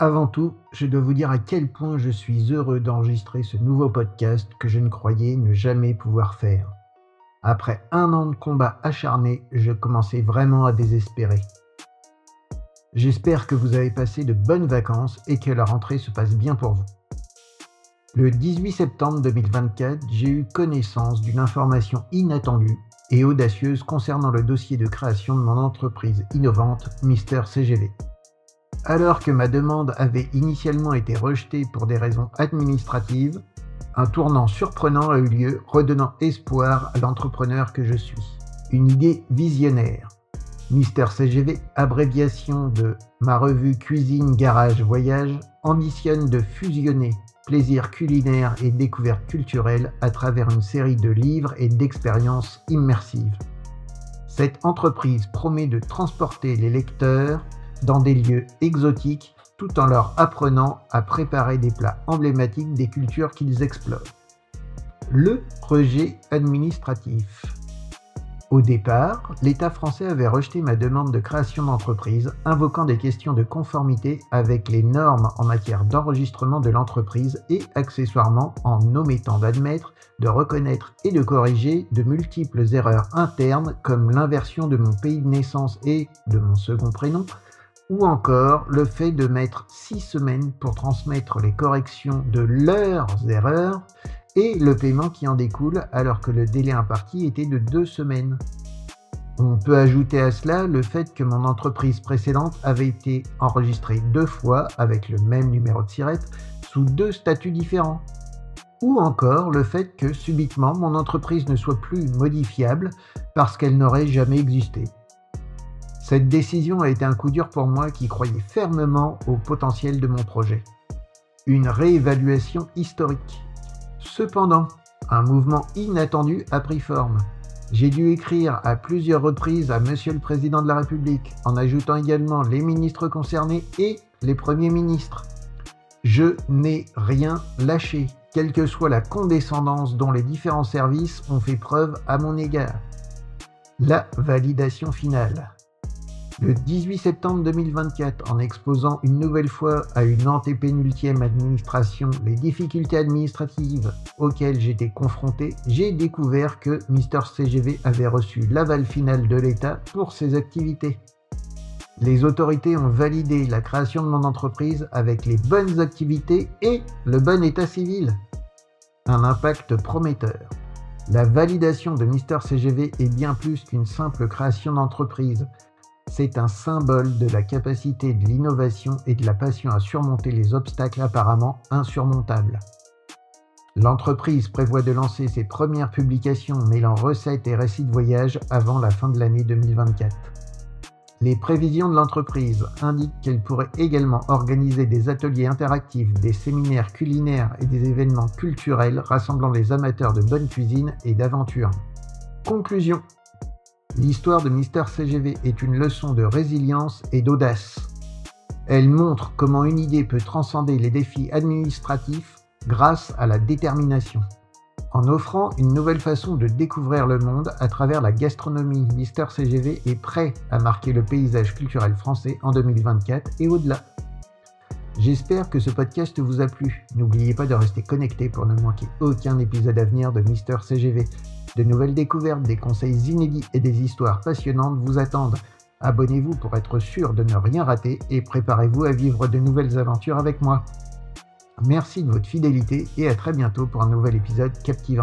Avant tout, je dois vous dire à quel point je suis heureux d'enregistrer ce nouveau podcast que je ne croyais ne jamais pouvoir faire. Après 1 an de combat acharné, je commençais vraiment à désespérer. J'espère que vous avez passé de bonnes vacances et que la rentrée se passe bien pour vous. Le 18 septembre 2024, j'ai eu connaissance d'une information inattendue et audacieuse concernant le dossier de création de mon entreprise innovante, Mister CGV. Alors que ma demande avait initialement été rejetée pour des raisons administratives, un tournant surprenant a eu lieu, redonnant espoir à l'entrepreneur que je suis. Une idée visionnaire. Mister CGV, abréviation de ma revue Cuisine Garage Voyage, ambitionne de fusionner plaisir culinaire et découverte culturelle à travers une série de livres et d'expériences immersives. Cette entreprise promet de transporter les lecteurs dans des lieux exotiques tout en leur apprenant à préparer des plats emblématiques des cultures qu'ils explorent. Le rejet administratif. Au départ, l'État français avait rejeté ma demande de création d'entreprise, invoquant des questions de conformité avec les normes en matière d'enregistrement de l'entreprise et accessoirement en omettant d'admettre, de reconnaître et de corriger de multiples erreurs internes comme l'inversion de mon pays de naissance et de mon second prénom, ou encore le fait de mettre 6 semaines pour transmettre les corrections de leurs erreurs et le paiement qui en découle alors que le délai imparti était de 2 semaines. On peut ajouter à cela le fait que mon entreprise précédente avait été enregistrée 2 fois avec le même numéro de SIRET sous 2 statuts différents. Ou encore le fait que subitement mon entreprise ne soit plus modifiable parce qu'elle n'aurait jamais existé. Cette décision a été un coup dur pour moi qui croyais fermement au potentiel de mon projet. Une réévaluation historique. Cependant, un mouvement inattendu a pris forme. J'ai dû écrire à plusieurs reprises à Monsieur le Président de la République, en ajoutant également les ministres concernés et les premiers ministres. Je n'ai rien lâché, quelle que soit la condescendance dont les différents services ont fait preuve à mon égard. La validation finale. Le 18 septembre 2024, en exposant une nouvelle fois à une antépénultième administration les difficultés administratives auxquelles j'étais confronté, j'ai découvert que Mister CGV avait reçu l'aval final de l'État pour ses activités. Les autorités ont validé la création de mon entreprise avec les bonnes activités et le bon état civil. Un impact prometteur. La validation de Mister CGV est bien plus qu'une simple création d'entreprise. C'est un symbole de la capacité de l'innovation et de la passion à surmonter les obstacles apparemment insurmontables. L'entreprise prévoit de lancer ses premières publications mêlant recettes et récits de voyage avant la fin de l'année 2024. Les prévisions de l'entreprise indiquent qu'elle pourrait également organiser des ateliers interactifs, des séminaires culinaires et des événements culturels rassemblant les amateurs de bonne cuisine et d'aventure. Conclusion. L'histoire de Mister CGV est une leçon de résilience et d'audace. Elle montre comment une idée peut transcender les défis administratifs grâce à la détermination. En offrant une nouvelle façon de découvrir le monde à travers la gastronomie, Mister CGV est prêt à marquer le paysage culturel français en 2024 et au-delà. J'espère que ce podcast vous a plu. N'oubliez pas de rester connecté pour ne manquer aucun épisode à venir de Mister CGV. De nouvelles découvertes, des conseils inédits et des histoires passionnantes vous attendent. Abonnez-vous pour être sûr de ne rien rater et préparez-vous à vivre de nouvelles aventures avec moi. Merci de votre fidélité et à très bientôt pour un nouvel épisode captivant.